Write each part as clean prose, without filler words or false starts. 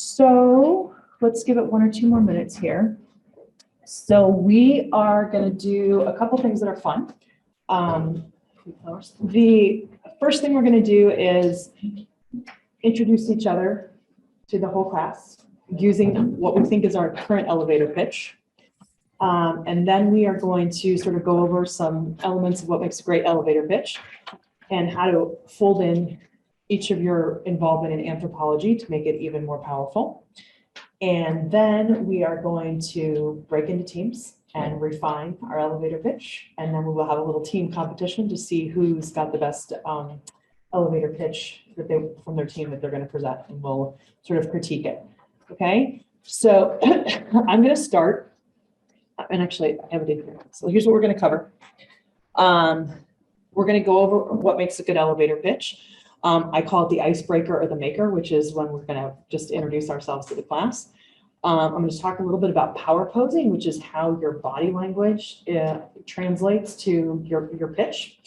So let's give it 1 or 2 more minutes here. So we are going to do a couple things that are fun. The first thing we're going to do is introduce each other to the whole class using what we think is our current elevator pitch. And then we are going to sort of go over some elements of what makes a great elevator pitch and how to fold in each of your involvement in anthropology to make it even more powerful. And then we are going to break into teams and refine our elevator pitch. And then we will have a little team competition to see who's got the best elevator pitch that from their team that they're going to present, and we'll sort of critique it. Okay, so I'm going to start. And actually, I have a date here. So here's what we're going to cover. We're going to go over what makes a good elevator pitch. I call it the icebreaker or the maker, which is when we're going to just introduce ourselves to the class. I'm going to talk a little bit about power posing, which is how your body language translates to your pitch.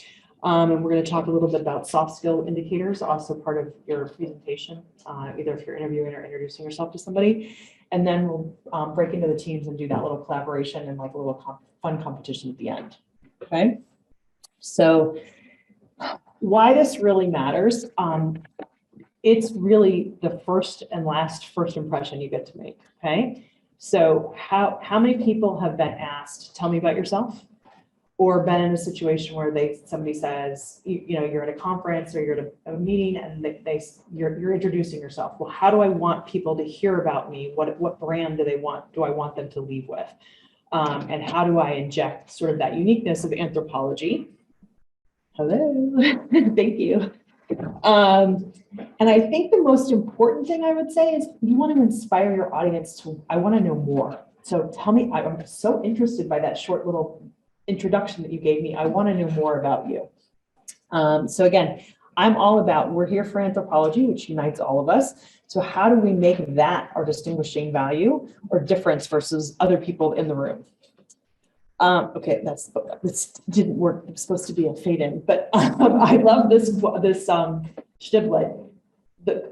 And we're going to talk a little bit about soft skill indicators, also part of your presentation, either if you're interviewing or introducing yourself to somebody. And then we'll break into the teams and do that little collaboration and like a little fun competition at the end. Okay. So why this really matters, it's really the first impression you get to make. Okay. So how many people have been asked, tell me about yourself? Or been in a situation where somebody says, you're at a conference or you're at a meeting and you're introducing yourself. Well, how do I want people to hear about me? What brand do I want them to leave with? And how do I inject sort of that uniqueness of anthropology? Hello, thank you. And I think the most important thing I would say is you want to inspire your audience I want to know more. So tell me, I'm so interested by that short little introduction that you gave me. I want to know more about you. So again, I'm all about, we're here for anthropology, which unites all of us. So how do we make that our distinguishing value or difference versus other people in the room? Okay, this didn't work. It's supposed to be a fade in, but I love this Stiblet.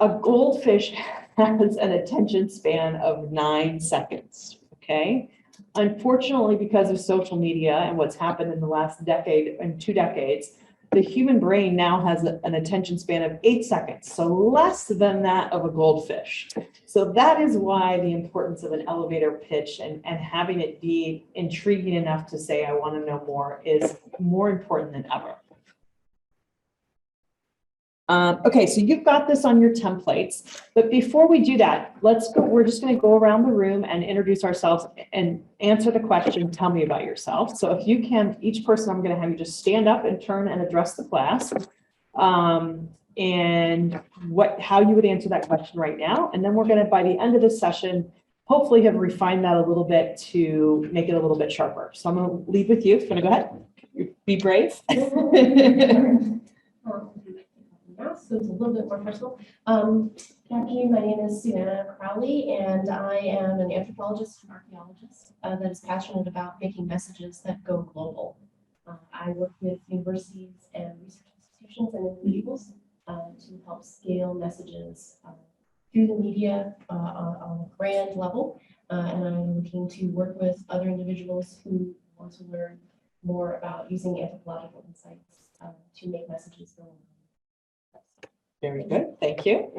A goldfish has an attention span of 9 seconds. Okay. Unfortunately, because of social media and what's happened in the last decade and 2 decades, the human brain now has an attention span of 8 seconds, so less than that of a goldfish. So that is why the importance of an elevator pitch and having it be intriguing enough to say, I want to know more, is more important than ever. Okay, so you've got this on your templates, but before we do that, we're just going to go around the room and introduce ourselves and answer the question, tell me about yourself. So if you can, each person, I'm going to have you just stand up and turn and address the class, and how you would answer that question right now. And then we're going to, by the end of this session, hopefully have refined that a little bit to make it a little bit sharper. So I'm going to lead with you. Going to go ahead. Be brave. So it's a little bit more personal. Good afternoon, my name is Susanna Crowley, and I am an anthropologist and archaeologist that is passionate about making messages that go global. I work with universities and research institutions and individuals to help scale messages through the media on a grand level, and I'm looking to work with other individuals who want to learn more about using anthropological insights to make messages go global. Very good. Thank you.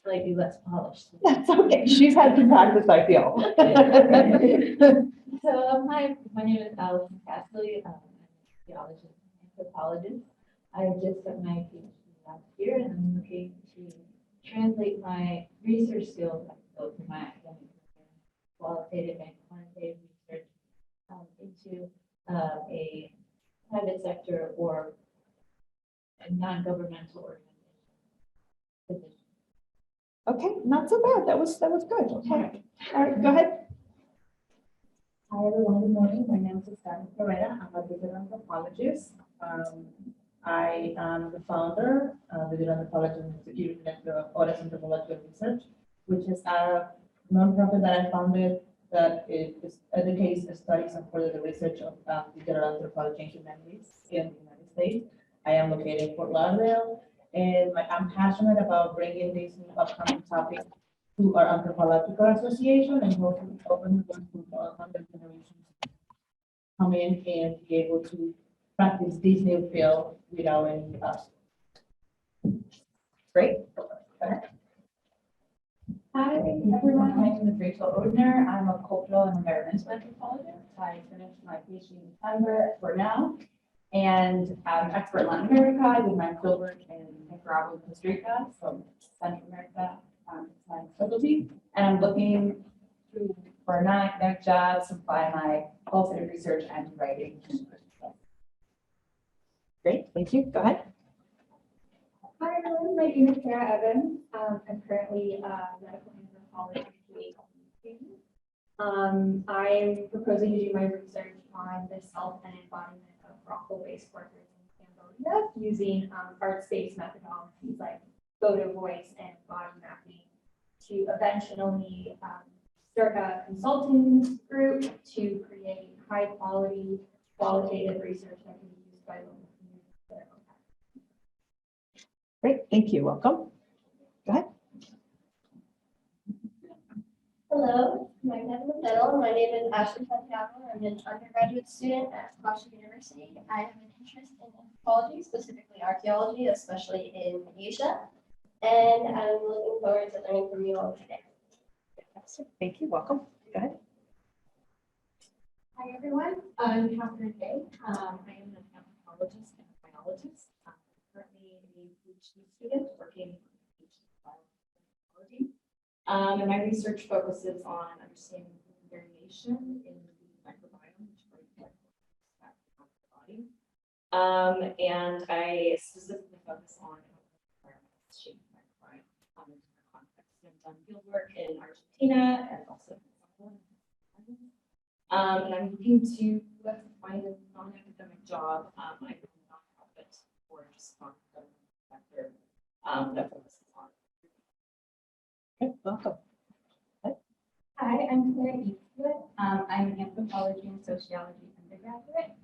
Slightly less polished. That's okay. She's had some practice, I feel. So my name is Allison Castley. I'm an archaeologist and anthropologist. I just got my PhD last year, and I'm looking to translate my research skills both in my academic career, qualitative and quantitative research, into a private sector or a non-governmental organization. Okay, not so bad. That was good. Okay. All right, go ahead. Hi everyone, good morning. My name is Stan Correa. I'm a digital anthropologist. I am the founder of the Digital Anthropology Institute Network of Audience Anthropological Research, which is a nonprofit that I founded that educates, studies, and further the research of digital anthropology and humanities in the United States. I am located in Fort Lauderdale, and I'm passionate about bringing these new upcoming topics to our anthropological association and hoping open the doors for other generations to come in and be able to practice this new field without any cost. Great. Hi, everyone. My name is Rachel Odner. I'm a cultural and environmental anthropologist. I finished my PhD in December for now. And I'm an expert in Latin America. I did my fieldwork in Nicaragua and Costa Rica, so Central America, it's my specialty. And I'm looking for a non-academic job to apply my qualitative research and writing. Great, thank you. Go ahead. Hi everyone, my name is Sarah Evans. I'm currently a medical anthropologist. I'm proposing to do my research on the self and embodiment of brothel-based workers in Cambodia using arts-based methodologies like photo voice and body mapping to eventually start a consulting group to create high-quality qualitative research that can be used by local communities. Great, thank you. Welcome. Go ahead. Hello, my name is Ashley Santiago. I'm an undergraduate student at Washington University. I have an interest in anthropology, specifically archaeology, especially in Asia. And I'm looking forward to learning from you all today. Fantastic. Thank you. Welcome. Go ahead. Hi, everyone. I'm Catherine Day. I am an anthropologist and a biologist. I'm currently a PhD student working on anthropology. And my research focuses on understanding variation in the microbiome, which is the body. And I specifically focus on environments shaping the microbiome in different contexts. I've done field work in Argentina and also in and I'm looking to find a non-academic job. I do nonprofit or just non-government sector that focuses on. Okay, welcome. Hi, I'm Claire Eastwood. I'm an anthropology and sociology undergraduate.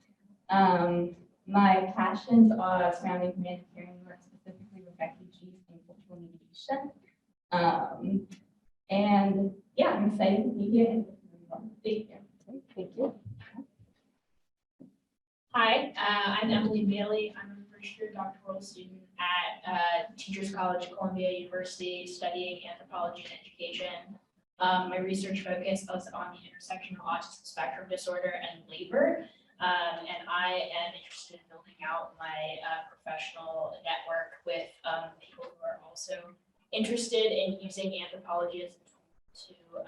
My passions are surrounding humanitarian work, specifically with refugees and cultural mediation. And yeah, I'm excited to be here. Thank you. Thank you. Hi, I'm Emily Bailey. I'm a first-year doctoral student at Teachers College, Columbia University, studying anthropology and education. My research focus is on the intersection of autism spectrum disorder and labor. And I am interested in building out my professional network with people who are also interested in using anthropology as a tool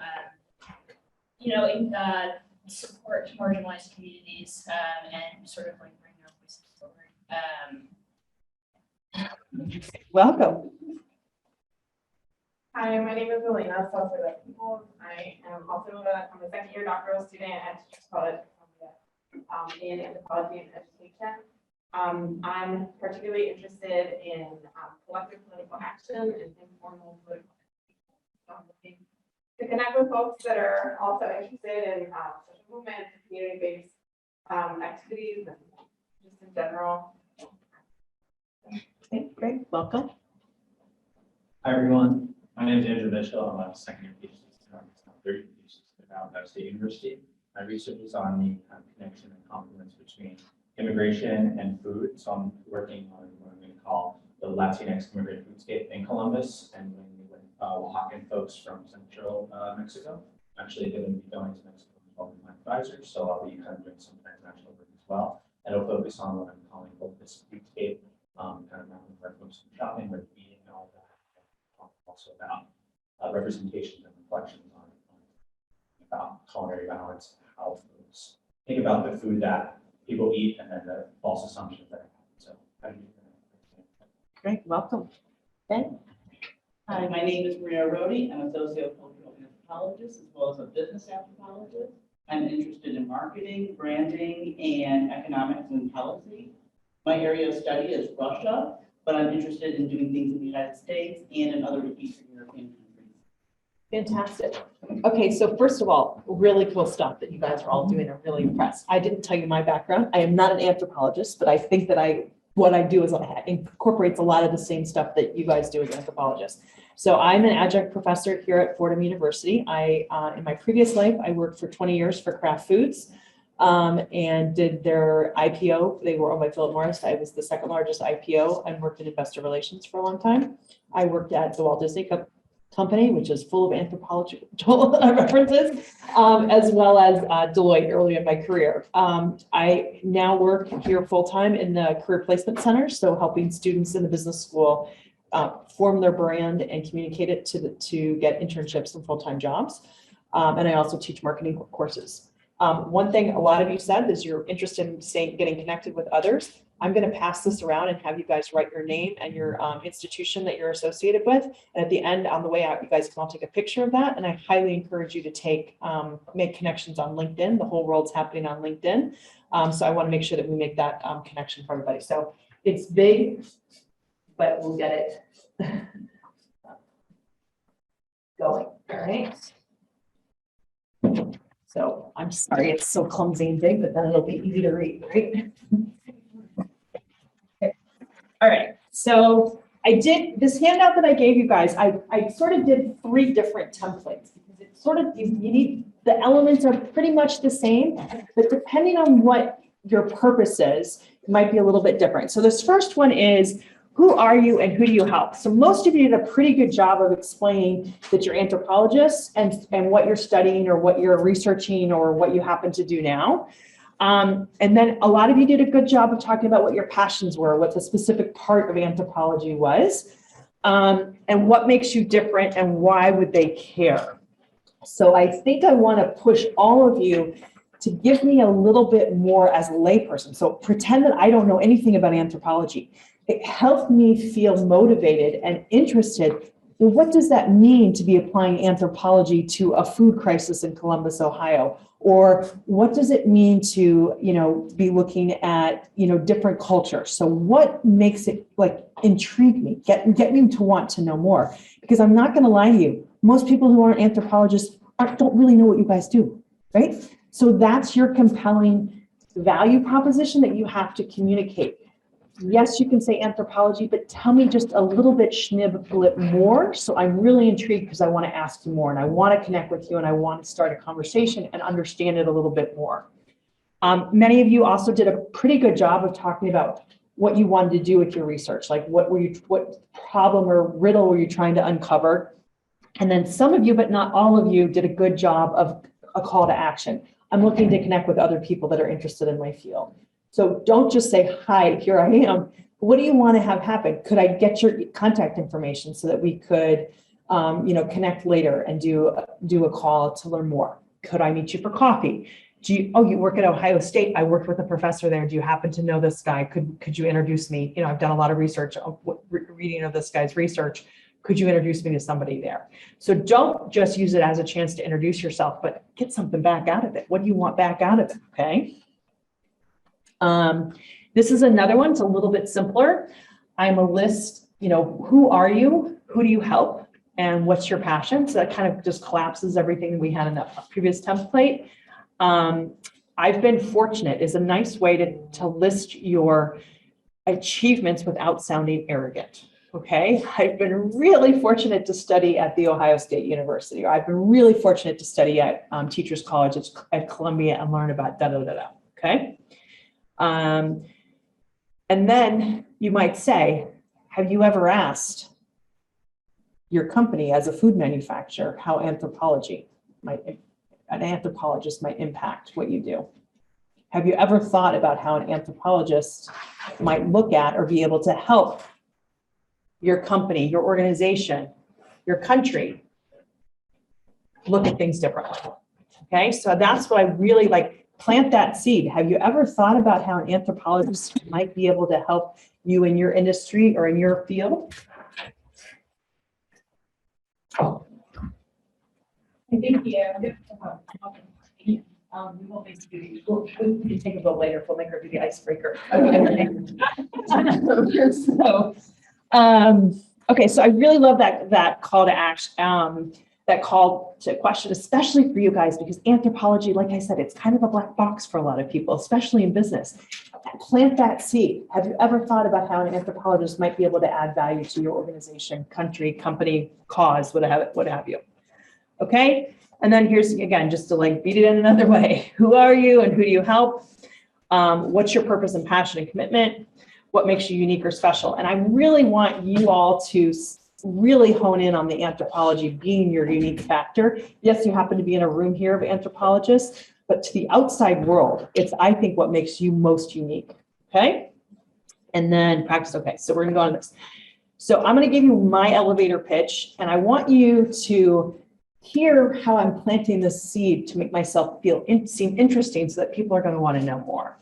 to, support marginalized communities and sort of like bring their voices forward. Welcome. Hi, my name is Elena Sosa. I am also I'm a second-year doctoral student at Teachers College in anthropology and education. I'm particularly interested in collective political action and informal political action. So I'm looking to connect with folks that are also interested in social movements, community-based activities, and just in general. Okay, great. Welcome. Hi, everyone. My name is Andrew Mitchell. I'm a second-year PhD student. I'm 30 PhD student at Ohio State University. My research is on the connection and complements between immigration and food. So I'm working on what I'm going to call the Latinx immigrant foodscape in Columbus and with Oaxacan folks from central Mexico. I'm actually going to be going to Mexico as well with my advisor, so I'll be kind of doing some transnational work as well. And I'll focus on what I'm calling this foodscape, kind of around where folks are shopping, where they're eating, and all that. And also about representations and reflections on about culinary violence, how folks think about the food that people eat, and then the false assumptions that happen. So, how do you? Great. Welcome. Ben. Hi, my name is Maria Rodi. I'm a sociocultural anthropologist as well as a business anthropologist. I'm interested in marketing, branding, and economics and policy. My area of study is Russia, but I'm interested in doing things in the United States and in other Eastern European countries. Fantastic. Okay, so first of all, really cool stuff that you guys are all doing. I'm really impressed. I didn't tell you my background. I am not an anthropologist, but I think that what I do is incorporates a lot of the same stuff that you guys do as anthropologists. So I'm an adjunct professor here at Fordham University. In my previous life, I worked for 20 years for Kraft Foods and did their IPO. They were owned by Philip Morris. I was the second largest IPO and worked in investor relations for a long time. I worked at the Walt Disney Company, which is full of anthropological references, as well as Deloitte early in my career. I now work here full-time in the Career Placement Center, so helping students in the business school form their brand and communicate it to get internships and full-time jobs. And I also teach marketing courses. One thing a lot of you said is you're interested in getting connected with others. I'm going to pass this around and have you guys write your name and your institution that you're associated with. And at the end, on the way out, you guys can all take a picture of that. And I highly encourage you to make connections on LinkedIn. The whole world's happening on LinkedIn. So I want to make sure that we make that connection for everybody. So it's big, but we'll get it going. All right. So I'm sorry, it's so clumsy and big, but then it'll be easy to read, right? Okay. All right, so I did this handout that I gave you guys. I sort of did 3 different templates because it's sort of, you need, the elements are pretty much the same, but depending on what your purpose is, it might be a little bit different. So this first one is, who are you and who do you help? So most of you did a pretty good job of explaining that you're anthropologists and what you're studying or what you're researching or what you happen to do now. And then a lot of you did a good job of talking about what your passions were, what the specific part of anthropology was, and what makes you different and why would they care. So I think I want to push all of you to give me a little bit more as a layperson. So pretend that I don't know anything about anthropology. It helped me feel motivated and interested. Well, what does that mean to be applying anthropology to a food crisis in Columbus, Ohio? Or what does it mean to, be looking at, different cultures? So what makes it intrigue me, get me to want to know more? Because I'm not going to lie to you. Most people who aren't anthropologists don't really know what you guys do, right? So that's your compelling value proposition that you have to communicate. Yes, you can say anthropology, but tell me just a little bit more. So I'm really intrigued because I want to ask you more and I want to connect with you and I want to start a conversation and understand it a little bit more. Many of you also did a pretty good job of talking about what you wanted to do with your research. Like what problem or riddle were you trying to uncover? And then some of you, but not all of you, did a good job of a call to action. I'm looking to connect with other people that are interested in my field. So don't just say, hi, here I am. What do you want to have happen? Could I get your contact information so that we could, connect later and do a call to learn more? Could I meet you for coffee? You work at Ohio State. I worked with a professor there. Do you happen to know this guy? Could you introduce me? I've done a lot of research, reading of this guy's research. Could you introduce me to somebody there? So don't just use it as a chance to introduce yourself, but get something back out of it. What do you want back out of it? Okay. This is another one. It's a little bit simpler. I'm a list, who are you? Who do you help? And what's your passion? So that kind of just collapses everything we had in that previous template. I've been fortunate is a nice way to list your achievements without sounding arrogant. Okay. I've been really fortunate to study at The Ohio State University, or I've been really fortunate to study at Teachers College at Columbia and learn about da-da-da-da. Okay. And then you might say, have you ever asked your company as a food manufacturer how an anthropologist might impact what you do? Have you ever thought about how an anthropologist might look at or be able to help your company, your organization, your country look at things differently? Okay, so that's what I really like. Plant that seed. Have you ever thought about how an anthropologist might be able to help you in your industry or in your field? Thank you. We won't make you do We can take a vote later. We'll make her do the icebreaker. Okay, so I really love that call to action. that call to question, especially for you guys, because anthropology, like I said, it's kind of a black box for a lot of people, especially in business. Plant that seed. Have you ever thought about how an anthropologist might be able to add value to your organization, country, company, cause, what have you? Okay. And then here's, again, just to like beat it in another way. Who are you and who do you help? What's your purpose and passion and commitment? What makes you unique or special? And I really want you all to really hone in on the anthropology being your unique factor. Yes, you happen to be in a room here of anthropologists, but to the outside world, it's, I think, what makes you most unique. Okay. And then practice. Okay. So we're going to go on this. So I'm going to give you my elevator pitch, and I want you to hear how I'm planting this seed to make myself seem interesting so that people are going to want to know more.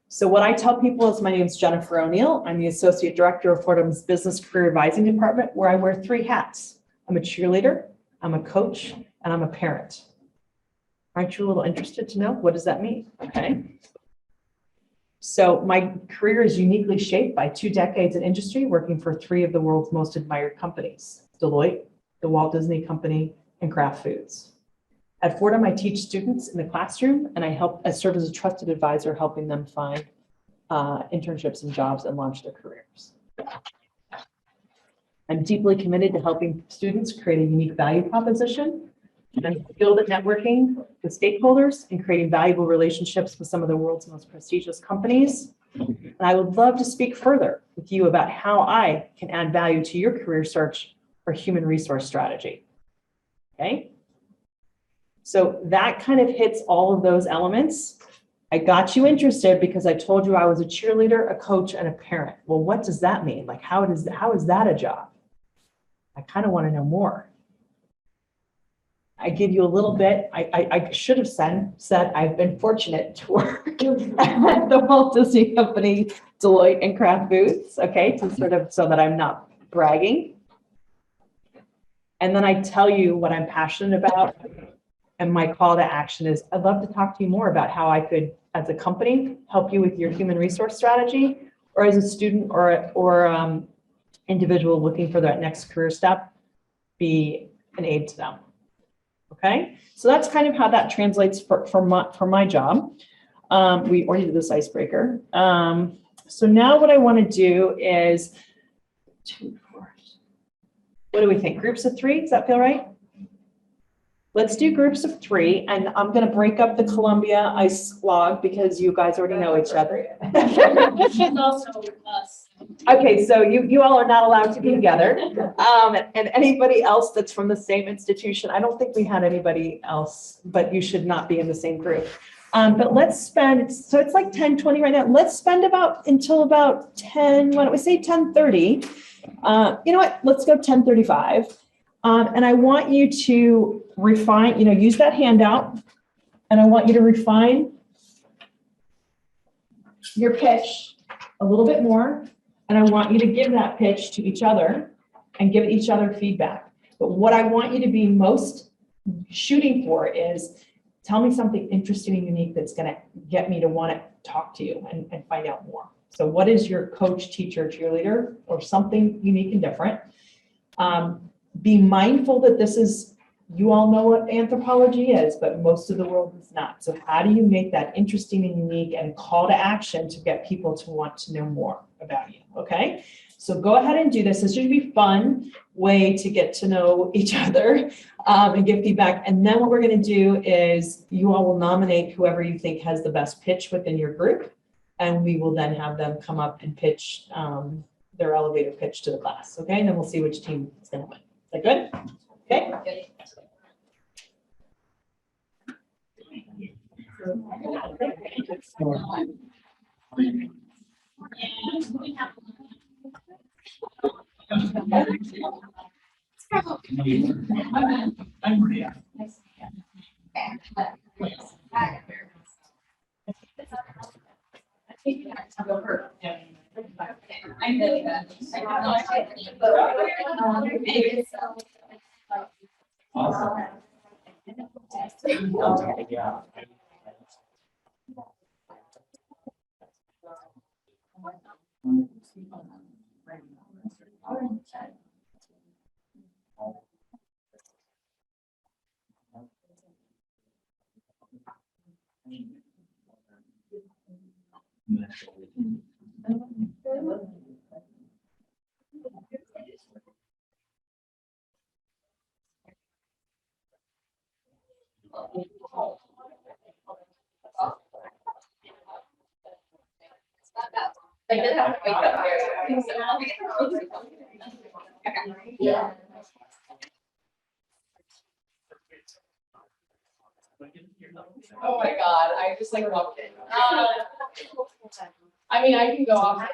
So what I tell people is my name is Jennifer O'Neill. I'm the Associate Director of Fordham's Business Career Advising Department, where I wear 3 hats. I'm a cheerleader, I'm a coach, and I'm a parent. Aren't you a little interested to know what does that mean? Okay. So my career is uniquely shaped by 2 decades in industry, working for 3 of the world's most admired companies, Deloitte, the Walt Disney Company, and Kraft Foods. At Fordham, I teach students in the classroom, and I serve as a trusted advisor, helping them find internships and jobs and launch their careers. I'm deeply committed to helping students create a unique value proposition. I'm skilled at networking with stakeholders and creating valuable relationships with some of the world's most prestigious companies. And I would love to speak further with you about how I can add value to your career search or human resource strategy. Okay. So that kind of hits all of those elements. I got you interested because I told you I was a cheerleader, a coach, and a parent. Well, what does that mean? Like, how is that a job? I kind of want to know more. I give you a little bit. I should have said I've been fortunate to work at the Walt Disney Company, Deloitte, and Kraft Foods. Okay, to sort of so that I'm not bragging. And then I tell you what I'm passionate about. And my call to action is I'd love to talk to you more about how I could, as a company, help you with your human resource strategy, or as a student or individual looking for that next career step, be an aid to them. Okay, so that's kind of how that translates for my job. We already did this icebreaker. So now what I want to do is, what do we think? Groups of 3? Does that feel right? Let's do groups of 3, and I'm going to break up the Columbia ice log because you guys already know each other. She's also us. Okay, so you all are not allowed to be together. And anybody else that's from the same institution, I don't think we had anybody else, but you should not be in the same group. But let's spend, so it's like 10:20 right now. Let's spend until about 10, why don't we say 10:30? You know what, let's go 10:35. And I want you to refine, use that handout, and I want you to refine your pitch a little bit more. And I want you to give that pitch to each other and give each other feedback. But what I want you to be most shooting for is tell me something interesting and unique that's going to get me to want to talk to you and find out more. So what is your coach, teacher, cheerleader, or something unique and different? Be mindful that this is, you all know what anthropology is, but most of the world is not. So how do you make that interesting and unique and call to action to get people to want to know more about you? Okay, so go ahead and do this. This should be a fun way to get to know each other and give feedback. And then what we're going to do is you all will nominate whoever you think has the best pitch within your group. And we will then have them come up and pitch their elevator pitch to the class. Okay, and then we'll see which team is going to win. Is that good? Okay. Yeah. I did have to wake up very early. Yeah. Oh my God, I just like walked in. I mean, I can go off.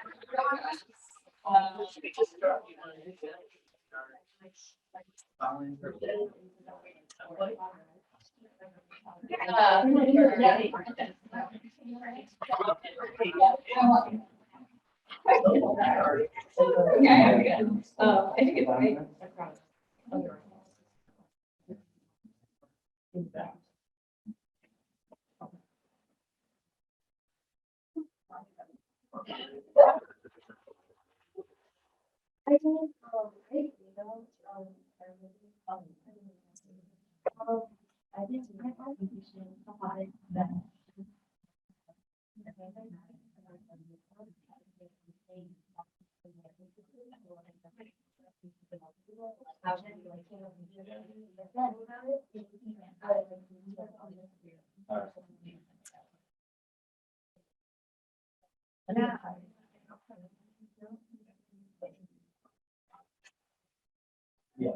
I think it's great. I think, I think my application applied that. Yeah.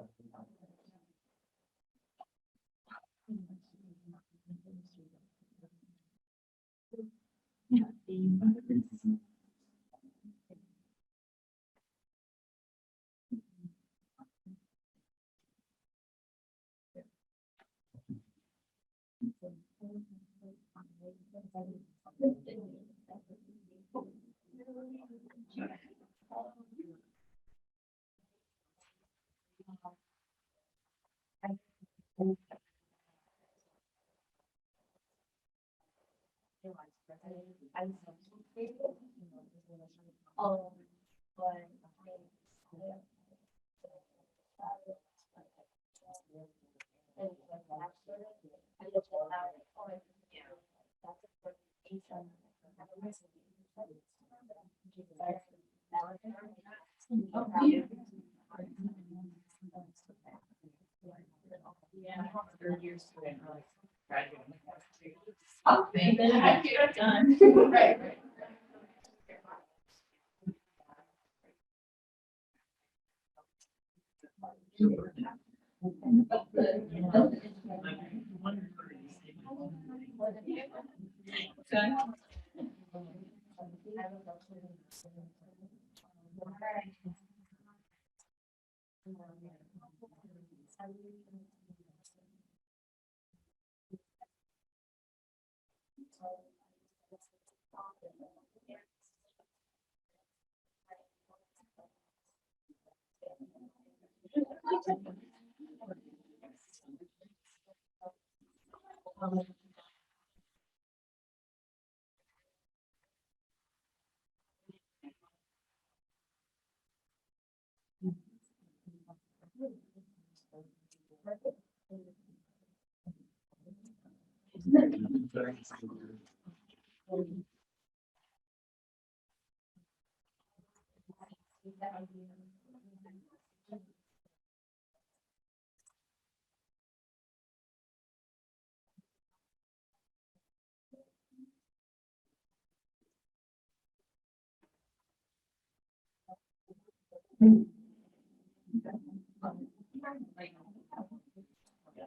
And then I get done. Right.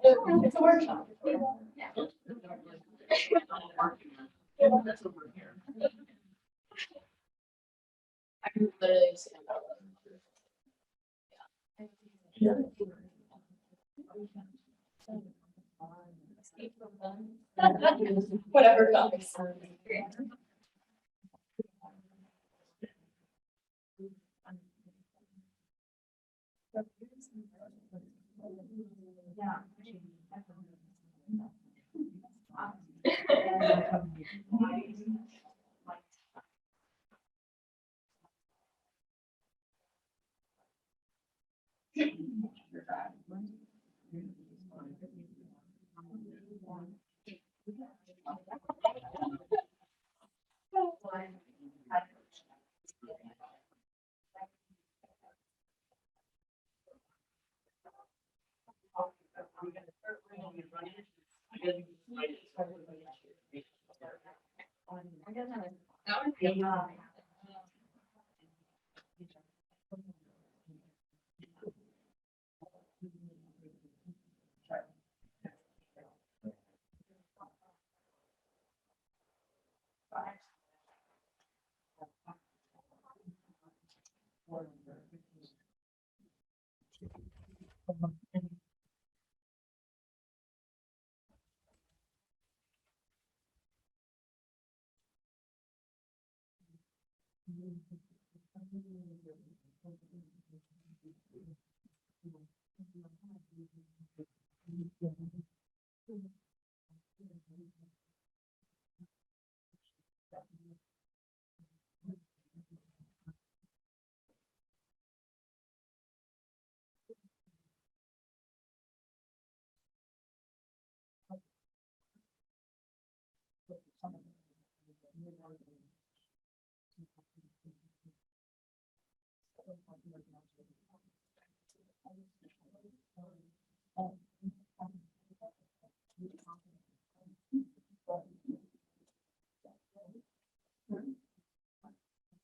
It's a workshop. I can literally just stand up. Whatever comes.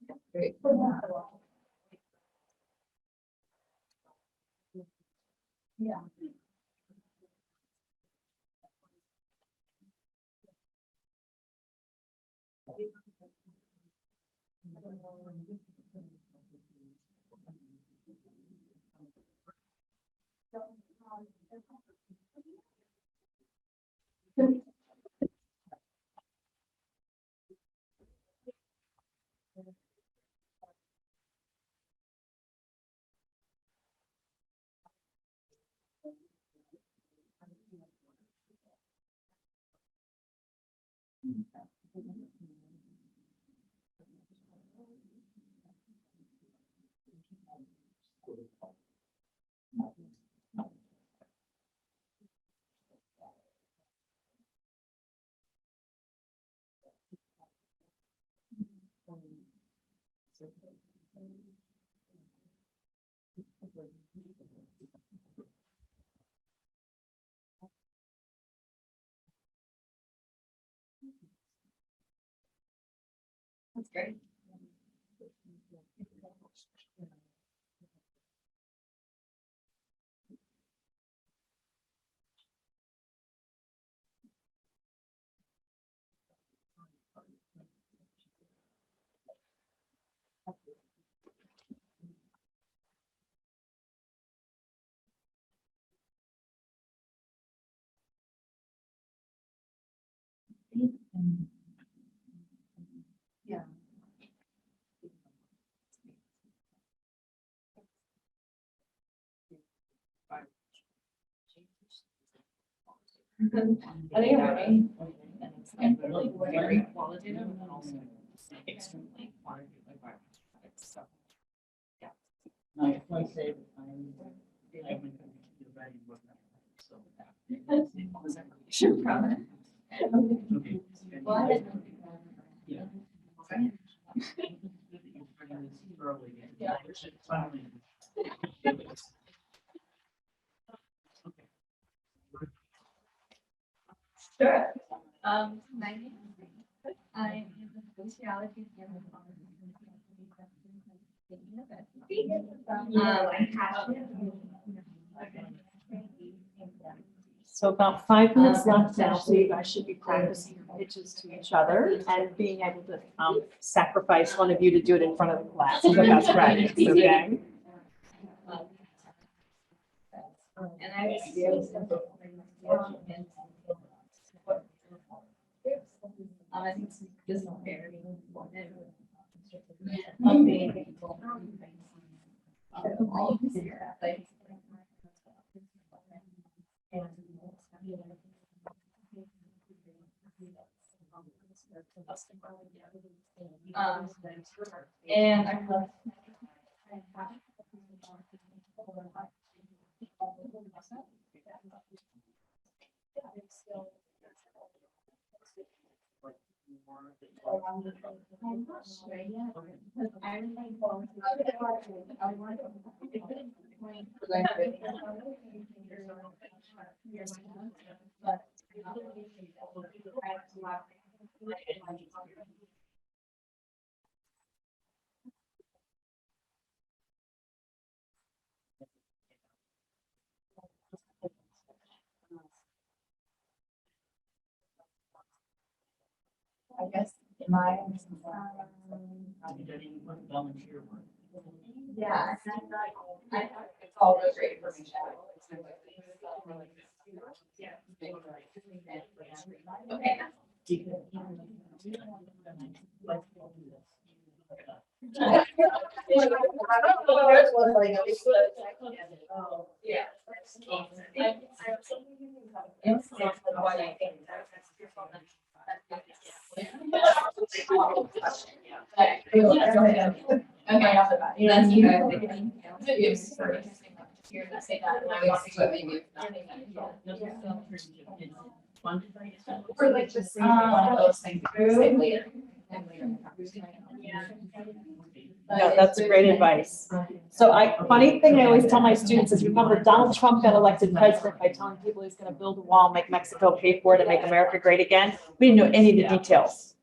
That's great. Yeah. I think I'm ready. And really very qualitative and then also extremely quantitative. So, yeah. I might say that I'm. Sure, probably. Well, I had- Yeah. Yeah. Sure. My name is I am a sociology and anthropology. I'm passionate. So about 5 minutes left now, so you guys should be practicing your pitches to each other and being able to sacrifice one of you to do it in front of the class. Is the best practice, okay? And I was really I think this is very important. And I love. I'm not sure yet, because I really want to. I want I guess, Volunteer work. yeah, I it's all the great information. Okay. Yeah. Okay, off the bat. That's you guys. It was super interesting to hear you say that, and I want to see what maybe. Or like just say one of those things say later. And later in the conversation. No, that's great advice. So funny thing I always tell my students is, remember, Donald Trump got elected president by telling people he's gonna build a wall, make Mexico pay for it, and make America great again. We didn't know any of the details.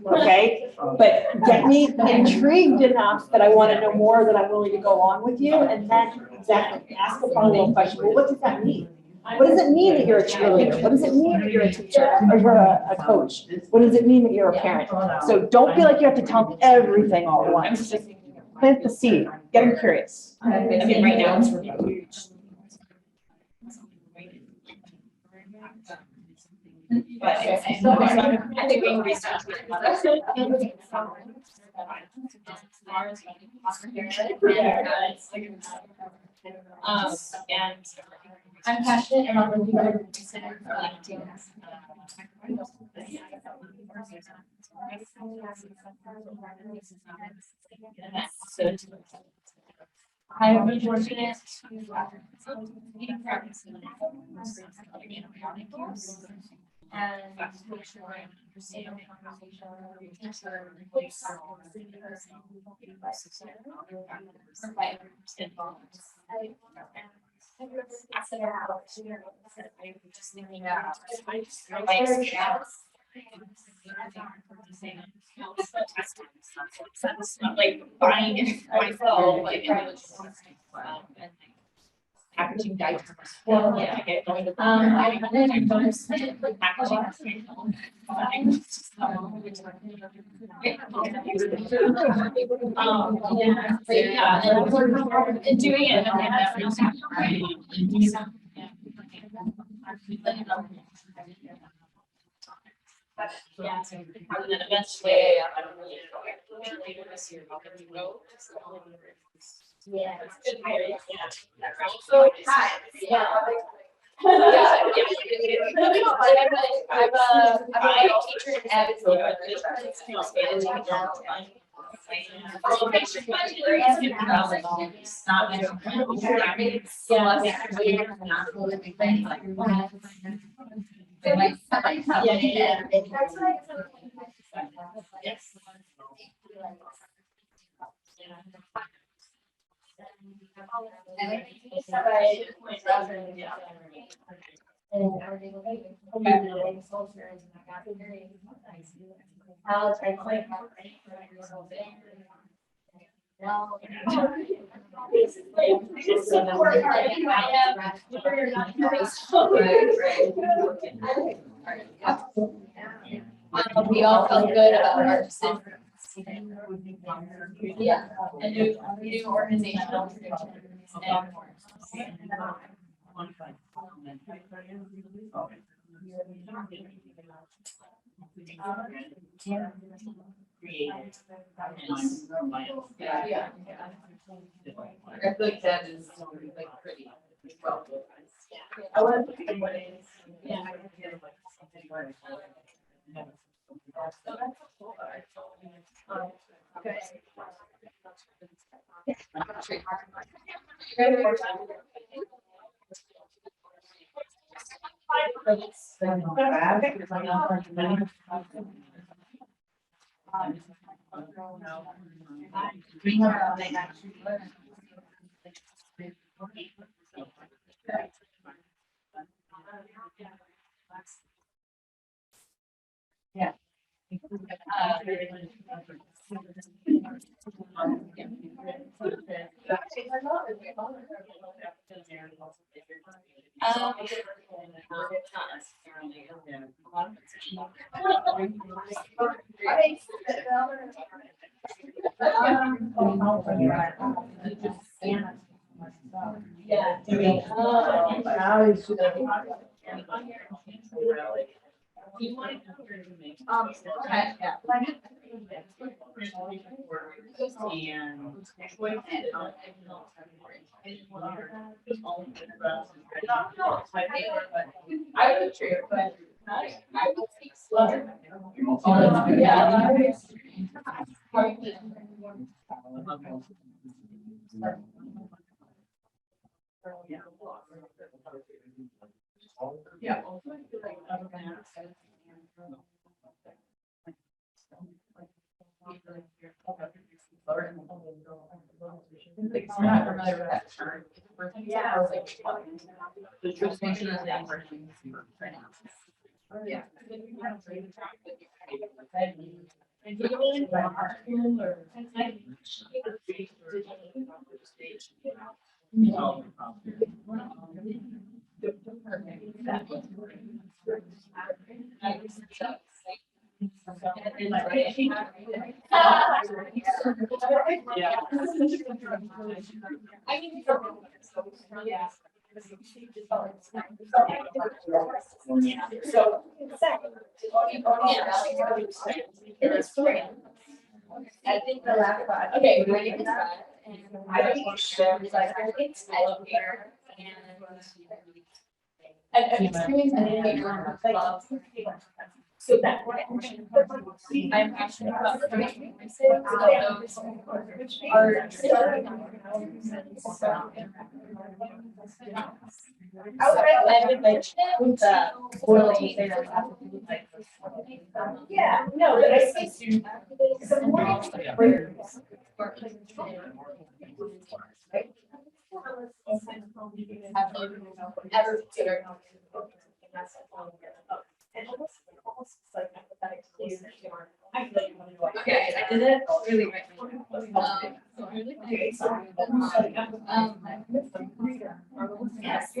Okay, but get me intrigued enough that I want to know more, that I'm willing to go along with you, and then exactly ask a follow-up question. Well, what does that mean? What does it mean that you're a cheerleader? What does it mean that you're a teacher or you're a coach? What does it mean that you're a parent? So don't feel like you have to tell them everything all at once. Just plant the seed, get them curious. I mean, right now it's huge. But I think we can research. And I'm passionate about the leader center for acting. I'm fortunate to practice and make sure I'm in conversation consider how I'm just thinking like buying myself, like and packaging diapers. Well, yeah, I get going to. I then noticed like packaging. Yeah, and doing it yeah, and then eventually, I don't really know. Later this year, I'll get to go. Yeah. So, hi. Yeah. I'm a teacher and advocate. We all felt good about our decision. Yeah, and new organizational traditions and yeah. I feel like that is like pretty well. I want to what is. Yeah. Okay. Yeah. Not necessarily. Yeah. Okay, yeah. I would true, but I would speak slower. Yeah. I'm not familiar with that term. Yeah. I was like, the translation of that version. Yeah. I mean, yeah. So. I think the last one. Okay, my name is Scott, and I was like, it's educator and an experienced educator. So that I'm passionate about creating those are. I would mention it with the oil. Yeah, no, but I see. Okay, I did it really right. Yes.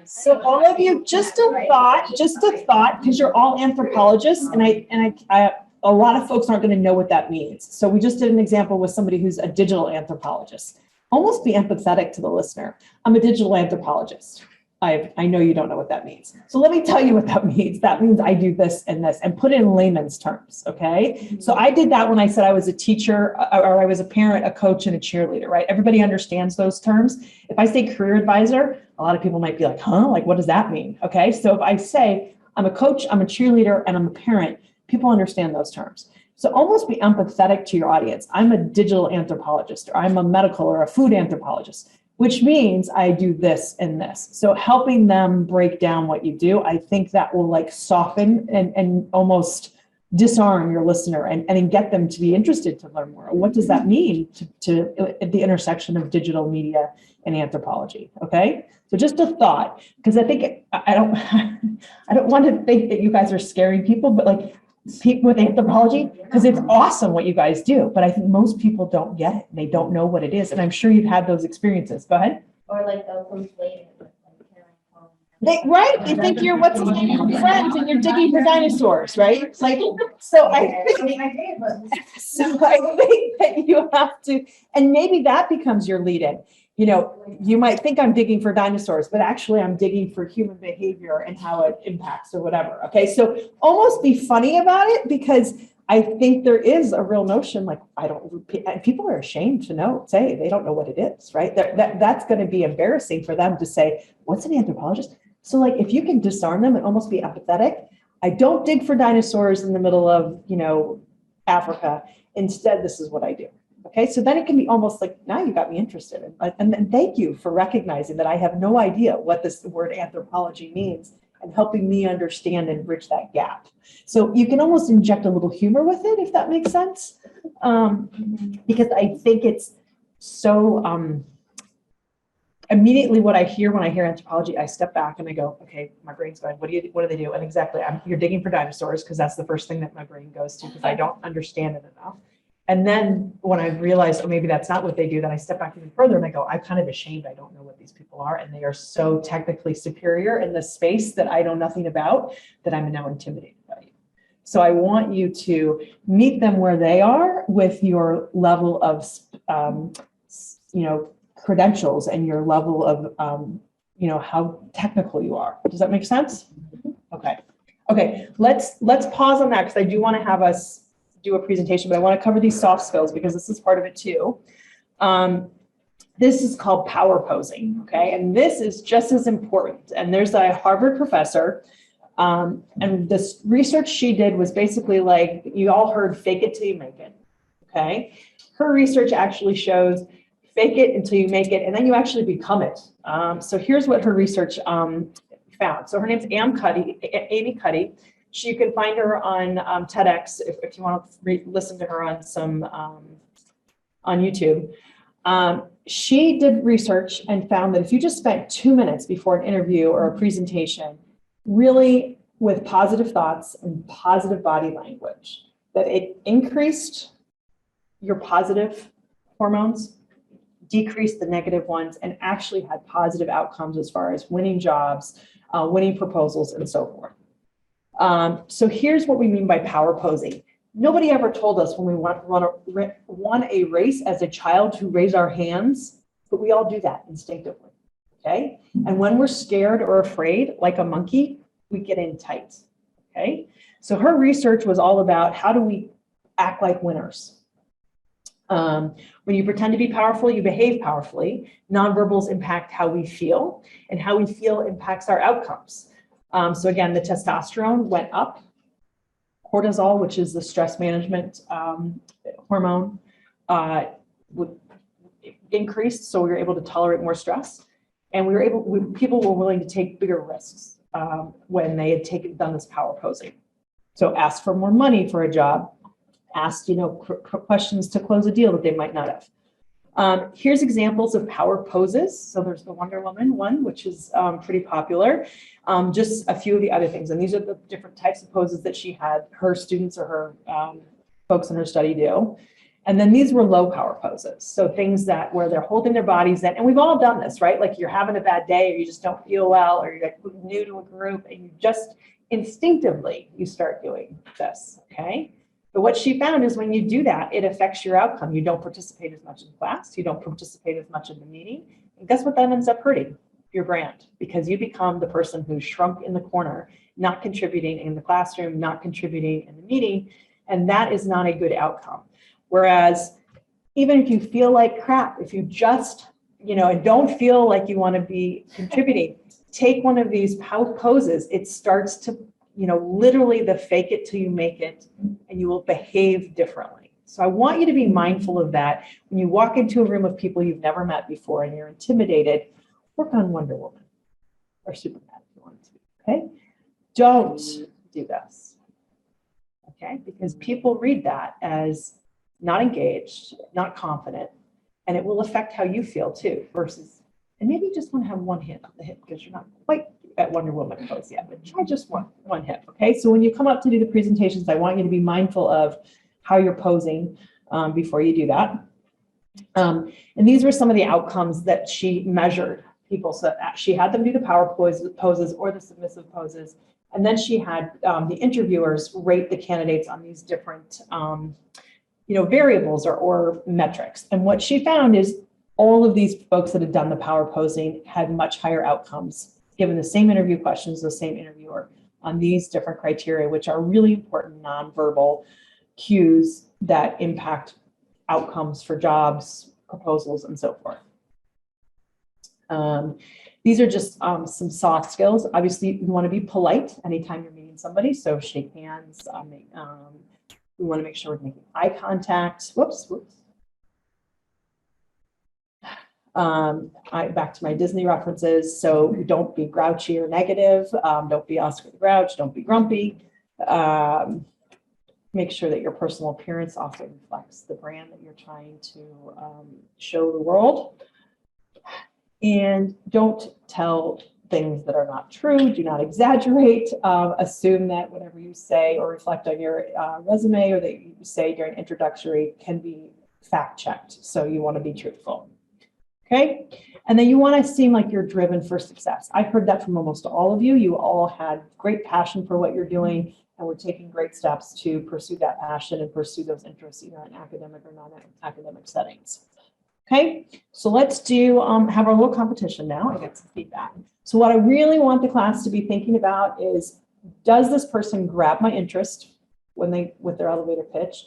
So all of you, just a thought, because you're all anthropologists, and a lot of folks aren't going to know what that means. So we just did an example with somebody who's a digital anthropologist. Almost be empathetic to the listener. I'm a digital anthropologist. I know you don't know what that means. So let me tell you what that means. That means I do this and this, and put it in layman's terms, okay? So I did that when I said I was a teacher, or I was a parent, a coach, and a cheerleader, right? Everybody understands those terms. If I say career advisor, a lot of people might be like, huh, like what does that mean? Okay, so if I say I'm a coach, I'm a cheerleader, and I'm a parent, people understand those terms. So almost be empathetic to your audience. I'm a digital anthropologist, or I'm a medical or a food anthropologist, which means I do this and this. So helping them break down what you do, I think that will like soften and almost disarm your listener and get them to be interested to learn more. What does that mean to at the intersection of digital media and anthropology? Okay, so just a thought, because I think I don't want to think that you guys are scaring people, but like people with anthropology, because it's awesome what you guys do, but I think most people don't get it. They don't know what it is, and I'm sure you've had those experiences. Go ahead. Or like they'll complain. Right, you think you're what's his name, your friends, and you're digging for dinosaurs, right? Like, so I think that you have to, and maybe that becomes your lead-in. You know, you might think I'm digging for dinosaurs, but actually I'm digging for human behavior and how it impacts or whatever. Okay, so almost be funny about it, because I think there is a real notion like people are ashamed to say they don't know what it is, right? That's going to be embarrassing for them to say, what's an anthropologist? So like if you can disarm them and almost be empathetic, I don't dig for dinosaurs in the middle of, Africa. Instead, this is what I do. Okay, so then it can be almost like, now you got me interested. And thank you for recognizing that I have no idea what this word anthropology means and helping me understand and bridge that gap. So you can almost inject a little humor with it, if that makes sense. Because I think it's so, immediately what I hear when I hear anthropology, I step back and I go, okay, my brain's going, what do they do? And exactly, you're digging for dinosaurs, because that's the first thing that my brain goes to, because I don't understand it enough. And then when I realized, oh, maybe that's not what they do, then I step back even further and I go, I'm kind of ashamed I don't know what these people are. And they are so technically superior in the space that I know nothing about, that I'm now intimidated by you. So I want you to meet them where they are with your level of, credentials and your level of, how technical you are. Does that make sense? Okay. Okay. Let's pause on that because I do want to have us do a presentation, but I want to cover these soft skills because this is part of it too. This is called power posing. Okay. And this is just as important. And there's a Harvard professor. And this research she did was basically like, you all heard fake it till you make it. Okay. Her research actually shows fake it until you make it, and then you actually become it. So here's what her research found. So her name's Amy Cuddy. You can find her on TEDx if you want to listen to her on some on YouTube. She did research and found that if you just spent 2 minutes before an interview or a presentation, really with positive thoughts and positive body language, that it increased your positive hormones, decreased the negative ones, and actually had positive outcomes as far as winning jobs, winning proposals, and so forth. So here's what we mean by power posing. Nobody ever told us when we won a race as a child to raise our hands, but we all do that instinctively, okay? And when we're scared or afraid, like a monkey, we get in tight, okay? So her research was all about how do we act like winners. When you pretend to be powerful, you behave powerfully. Nonverbals impact how we feel, and how we feel impacts our outcomes. So again, the testosterone went up. Cortisol, which is the stress management hormone, increased, so we were able to tolerate more stress. And people were willing to take bigger risks when they had done this power posing. So ask for more money for a job, asked, questions to close a deal that they might not have. Here's examples of power poses. So there's the Wonder Woman one, which is pretty popular. Just a few of the other things. And these are the different types of poses that she had her students or her folks in her study do. And then these were low power poses. So things where they're holding their bodies in, and we've all done this, right? Like you're having a bad day, or you just don't feel well, or you're like new to a group, and you just instinctively, you start doing this, okay? But what she found is when you do that, it affects your outcome. You don't participate as much in class. You don't participate as much in the meeting. And guess what that ends up hurting? Your brand, because you become the person who's shrunk in the corner, not contributing in the classroom, not contributing in the meeting. And that is not a good outcome. Whereas even if you feel like crap, if you just, and don't feel like you want to be contributing, take one of these poses. It starts to, literally the fake it till you make it, and you will behave differently. So I want you to be mindful of that. When you walk into a room of people you've never met before and you're intimidated, work on Wonder Woman or Superman if you want to be, okay? Don't do this, okay? Because people read that as not engaged, not confident, and it will affect how you feel too, versus, and maybe you just want to have one hit on the hip because you're not quite at Wonder Woman pose yet, but try just one hip, okay? So when you come up to do the presentations, I want you to be mindful of how you're posing before you do that. And these were some of the outcomes that she measured people. So she had them do the power poses or the submissive poses. And then she had the interviewers rate the candidates on these different variables or metrics. And what she found is all of these folks that had done the power posing had much higher outcomes, given the same interview questions, the same interviewer on these different criteria, which are really important nonverbal cues that impact outcomes for jobs, proposals, and so forth. These are just some soft skills. Obviously, you want to be polite anytime you're meeting somebody, so shake hands. We want to make sure we're making eye contact. Whoops. Back to my Disney references. So don't be grouchy or negative. Don't be Oscar the Grouch. Don't be grumpy. Make sure that your personal appearance also reflects the brand that you're trying to show the world. And don't tell things that are not true. Do not exaggerate. Assume that whatever you say or reflect on your resume or that you say during introductory can be fact checked. So you want to be truthful. Okay. And then you want to seem like you're driven for success. I've heard that from almost all of you. You all had great passion for what you're doing, and we're taking great steps to pursue that passion and pursue those interests either in academic or non-academic settings. Okay, so let's do have our little competition now. I get some feedback. So what I really want the class to be thinking about is, does this person grab my interest with their elevator pitch?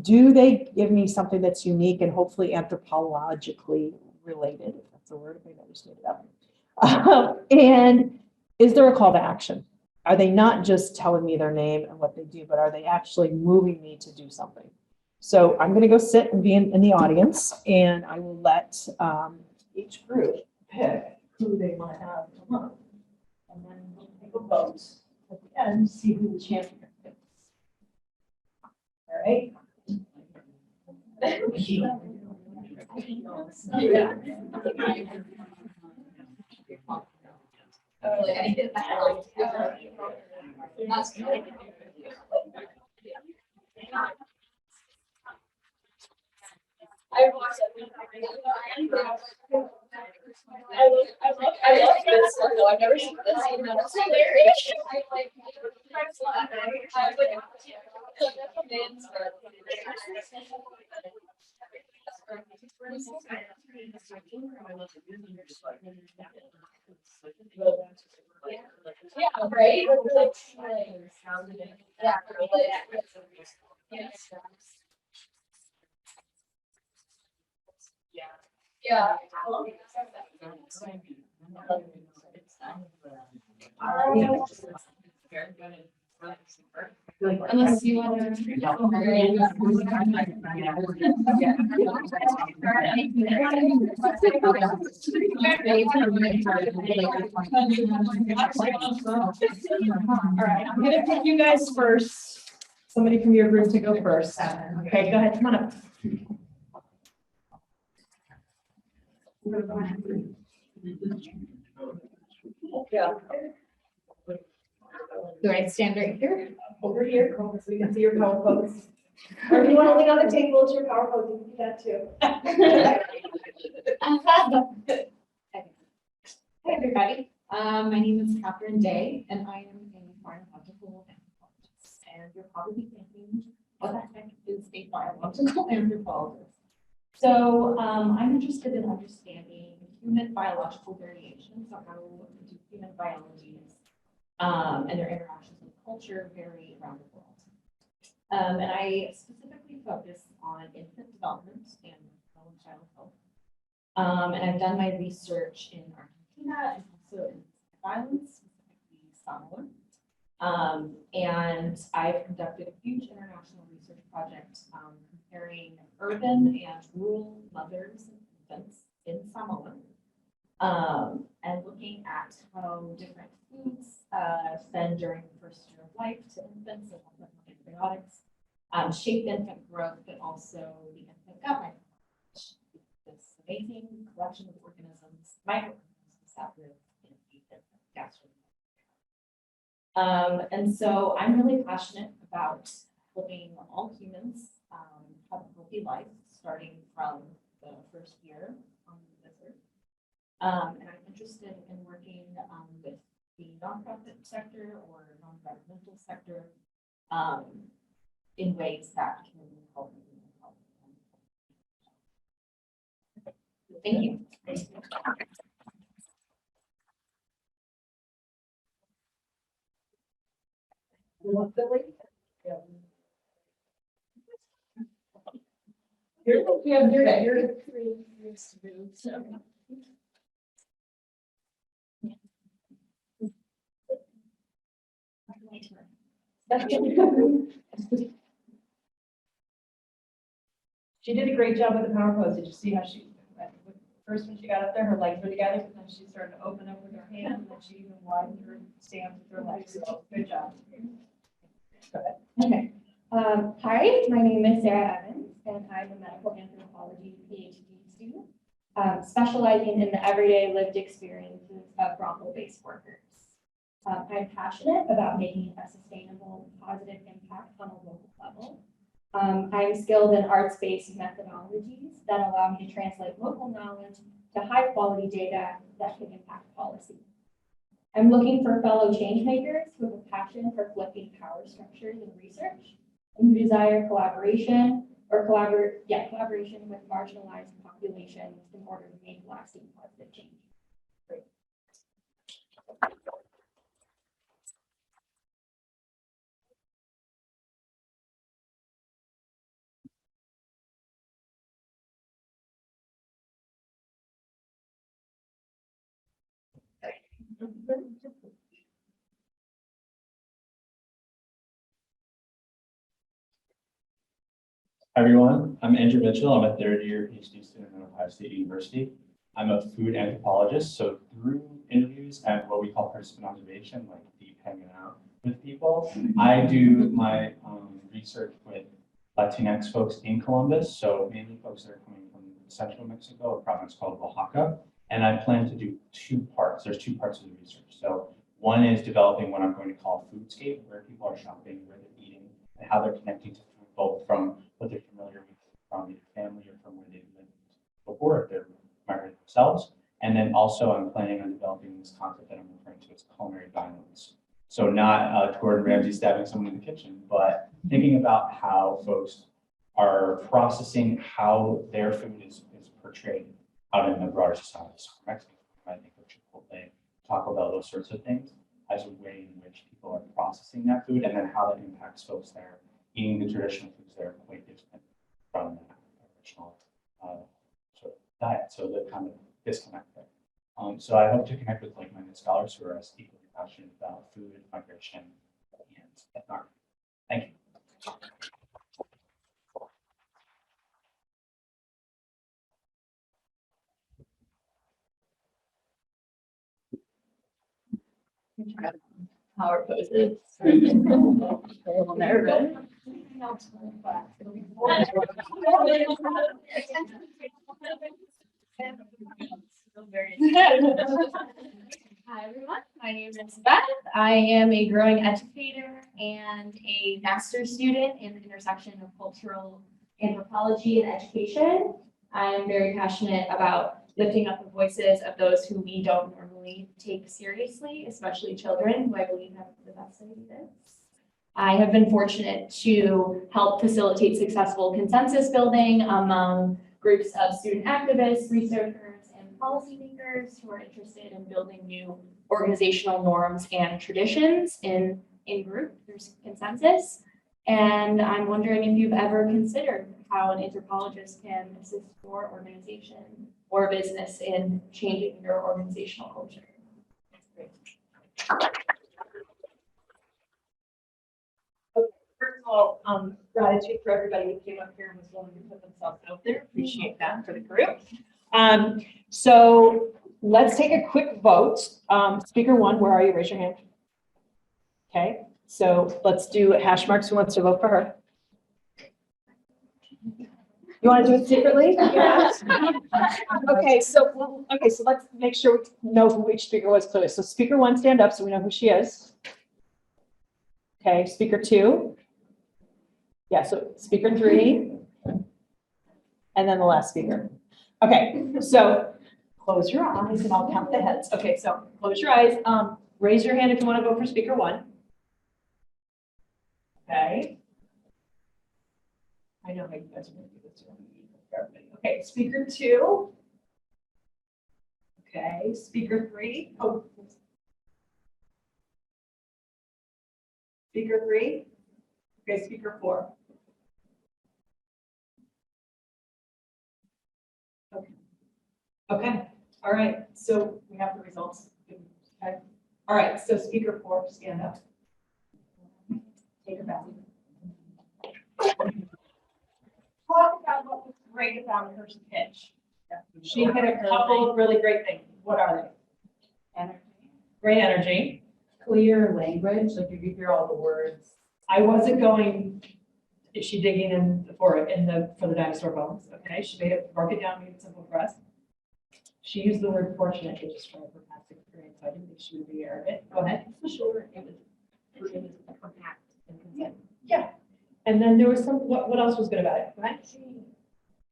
Do they give me something that's unique and hopefully anthropologically related, if that's a word, maybe I just made it up. And is there a call to action? Are they not just telling me their name and what they do, but are they actually moving me to do something? So I'm going to go sit and be in the audience, and I will let each group pick who they want to have to run. And then we'll take a vote at the end to see who the champion is. All right. Yeah. I love this circle. I've never seen this. It's hilarious. Yeah, right? Yeah. Unless you want All right, I'm going to pick you guys first. Somebody from your group to go first. Okay, go ahead, come on up. Yeah. Do I stand right here? Over here, so we can see your power pose. Or if you want to lean on the table, it's your power pose, you can do that too. Hey, everybody. My name is Catherine Day, and I am a biological anthropologist. And you're probably thinking, what the heck is a biological anthropologist? So I'm interested in understanding human biological variation, so how do human biologies and their interactions with culture vary around the world. And I specifically focus on infant development and child health. And I've done my research in Argentina and also in violence, specifically Samoa. And I've conducted a huge international research project comparing urban and rural mothers and infants in Samoa. And looking at how different foods fed during the first year of life to infants and antibiotics shape infant growth, but also the infant gut microbiome. This amazing collection of organisms, microorganisms that live in the infant gastrointestinal. And so I'm really passionate about helping all humans have a healthy life, starting from the first year on this earth. And I'm interested in working with the nonprofit sector or non-governmental sector in ways that can help. Thank you. You're 3 years to move, so. She did a great job with the power pose. Did you see how she, first when she got up there, her legs were together, but then she started to open up with her hand, and then she even widened her stance with her legs. So good job. Go ahead. Okay. Hi, my name is Sarah Evans, and I'm a medical anthropology PhD student, specializing in the everyday lived experiences of brothel-based workers. I'm passionate about making a sustainable, positive impact on a local level. I'm skilled in arts-based methodologies that allow me to translate local knowledge to high-quality data that can impact policy. I'm looking for fellow change makers who have a passion for flipping power structures in research and who desire collaboration with marginalized populations in order to make lasting positive change. Great. Hi, everyone. I'm Andrew Mitchell. I'm a third-year PhD student at Ohio State University. I'm a food anthropologist, so through interviews and what we call participant observation, like deep hanging out with people, I do my research with Latinx folks in Columbus, so mainly folks that are coming from central Mexico, a province called Oaxaca, and I plan to do two parts. There's two parts of the research. So one is developing what I'm going to call foodscape, where people are shopping, where they're eating, and how they're connecting to food, both from what they're familiar with from their family or from where they've lived before, if they're migrated themselves. And then also I'm planning on developing this concept that I'm referring to as culinary violence. So not Gordon Ramsay stabbing someone in the kitchen, but thinking about how folks are processing how their food is portrayed out in the broader society. So Mexican, I think of Chipotle, Taco Bell, those sorts of things, as a way in which people are processing that food, and then how that impacts folks that are eating the traditional foods that are quite different from that original sort of diet. So the kind of disconnect there. So I hope to connect with like-minded scholars who are as equally passionate about food, migration, and ethnography. Thank you. Power poses. A little nervous. Hi, everyone. My name is Beth. I am a growing educator and a master's student in the intersection of cultural anthropology and education. I am very passionate about lifting up the voices of those who we don't normally take seriously, especially children, who I believe have the best ideas. I have been fortunate to help facilitate successful consensus building among groups of student activists, researchers, and policymakers who are interested in building new organizational norms and traditions in group through consensus. And I'm wondering if you've ever considered how an anthropologist can assist your organization or business in changing your organizational culture. Great. First of all, gratitude for everybody who came up here and was willing to put themselves out there. Appreciate that for the group. So let's take a quick vote. Speaker one, where are you? Raise your hand. Okay, so let's do hash marks. Who wants to vote for her? You want to do it secretly? Yeah. Okay, so let's make sure we know who each speaker was clearly. So speaker one, stand up so we know who she is. Okay, speaker two. Yeah, so speaker three. And then the last speaker. Okay, so close your eyes and I'll count the heads. Okay, so close your eyes. Raise your hand if you want to vote for speaker one. Okay. I know how you guys are going to do this. Okay, speaker two. Okay, speaker three. Oh. Speaker three. Okay, speaker four. Okay. Okay. All right. So we have the results. Okay. All right. So speaker four, stand up. Take her back. Talk about what was great about her pitch. She hit a couple of really great things. What are they? Energy. Great energy. Clear language, like you hear all the words. I wasn't going. Is she digging in for the dinosaur bones? Okay, she broke it down, made it simple for us. She used the word fortunate, which is from her past experience. I didn't think she would be arrogant. Go ahead. For sure, it was compact and concise. Yeah. And then there was what else was good about it? Go ahead.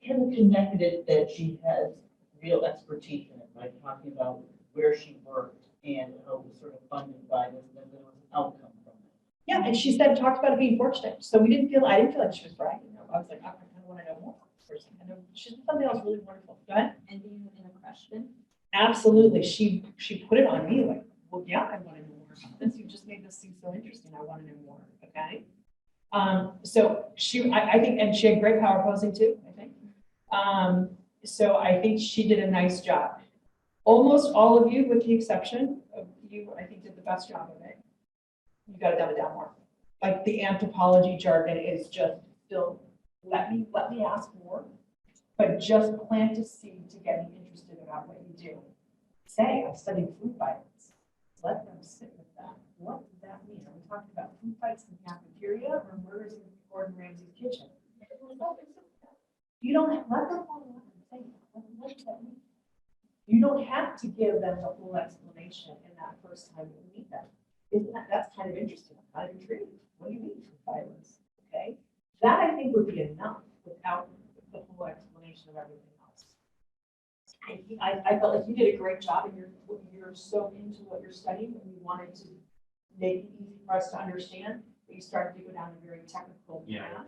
Kim connected it that she has real expertise in it, right? Talking about where she worked and how it was sort of funded by this, and then there was an outcome from it. Yeah, and she said, talked about it being fortunate. So I didn't feel like she was bragging. I was like, I kind of want to know more. And she did something else really wonderful. Go ahead. And being in a question. Absolutely. She put it on me like, well, yeah, I want to know more about this. You just made this seem so interesting. I want to know more. Okay. So I think, and she had great power posing too, I think. So I think she did a nice job. Almost all of you, with the exception of you, I think did the best job of it. You got to dumb it down more. Like the anthropology jargon is just still, let me ask more, but just plant a seed to get me interested about what you do. Say, I studied food violence. Let them sit with that. What does that mean? Are we talking about food fights in the cafeteria or murders in Gordon Ramsay's kitchen? You don't have, let them follow up and say, what does that mean? You don't have to give them the full explanation in that first time you meet them. That's kind of interesting. I'm kind of intrigued. What do you mean food violence? Okay. That I think would be enough without the full explanation of everything else. I felt like you did a great job and you're so into what you're studying and you wanted to make it easy for us to understand, but you started to go down a very technical path.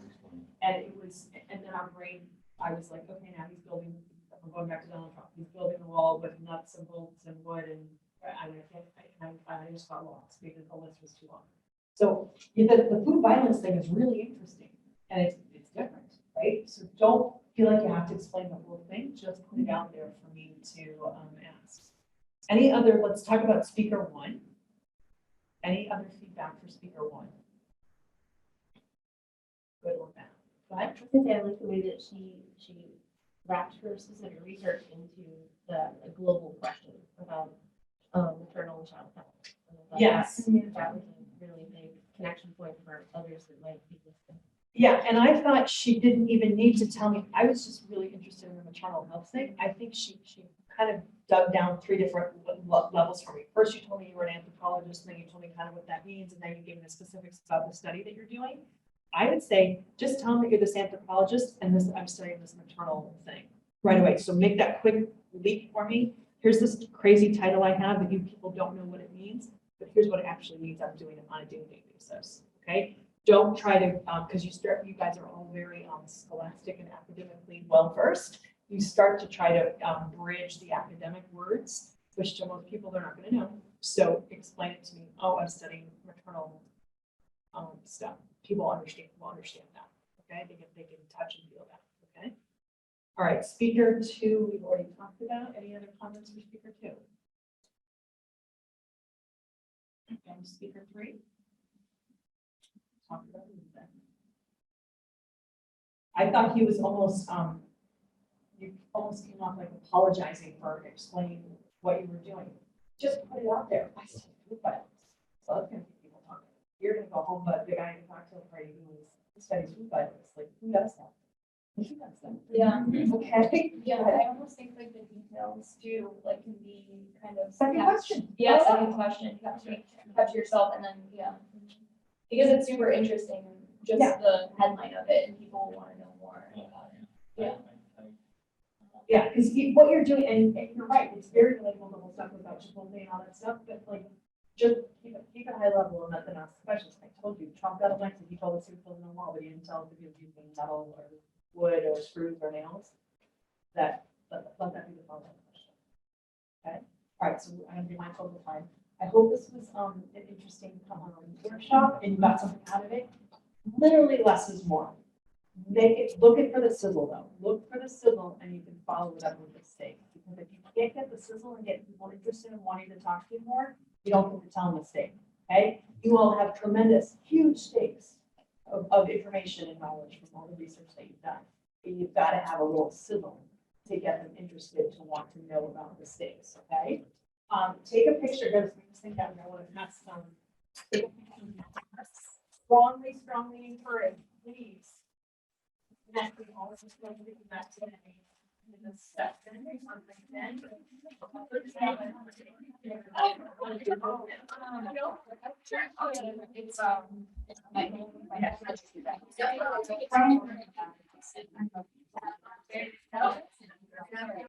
And it was, and then our brain, I was like, okay, now he's building, I'm going back to Donald Trump, he's building a wall with nuts and bolts and wood and I just got lost because the list was too long. So the food violence thing is really interesting and it's different, right? So don't feel like you have to explain the whole thing, just put it out there for me to ask. Any other, let's talk about speaker one. Any other feedback for speaker one? Good or bad? Go ahead. I think I like the way that she wrapped her specific research into the global question about maternal and child health. Yes. That was a really big connection point for others that might be listening. Yeah, and I thought she didn't even need to tell me. I was just really interested in the maternal health thing. I think she kind of dug down 3 different levels for me. First, you told me you were an anthropologist, and then you told me kind of what that means, and then you gave me the specifics about the study that you're doing. I would say, just tell them that you're this anthropologist and I'm studying this maternal thing right away. So make that quick leap for me. Here's this crazy title I have that you people don't know what it means, but here's what it actually means. I'm doing it on a daily basis. Okay. Don't try to, because you guys are all very scholastic and academically well-versed. You start to try to bridge the academic words, which to most people they're not going to know. So explain it to me. Oh, I'm studying maternal stuff. People will understand that. Okay, they can touch and feel that. Okay. All right, speaker 2, we've already talked about. Any other comments for speaker 2? And speaker 3. Talk about it. I thought he was almost you almost came off like apologizing for explaining what you were doing. Just put it out there. I said food violence. So that's gonna keep people talking. You're gonna go home, but the guy in the cocktail party who studies food violence, like who does that? Who does that? Yeah. Okay. Yeah, I almost think like the details do, like, can be kind of. Second question. Yeah, second question, you have to kept to yourself and then, yeah. Because it's super interesting, just Yeah. the headline of it, and people want to know more about it. Yeah. Yeah, because what you're doing, and you're right, it's very relatable stuff about Chipotle and all that stuff, but like, just keep it high level and nothing else. Specialist, I told you, Trump got elected, he told us he was building a wall, but he didn't tell us if he was using metal or wood or screws or nails. Let that be the follow-up question. Okay, all right, so I'm gonna be mindful of the time. I hope this was an interesting workshop and you got something out of it. Literally less is more. Looking for the sizzle though. Look for the sizzle and you can follow it up with the steak. Because if you can't get the sizzle and get people interested in wanting to talk to you more, you don't get to tell them the steak. Okay? You all have tremendous, huge stakes of information and knowledge from all the research that you've done. And you've got to have a little sizzle to get them interested to want to know about the stakes. Okay? Take a picture. Guys, this thing down here. I want to pass take a picture. Strongly encourage, please. Connecting all of this that today It's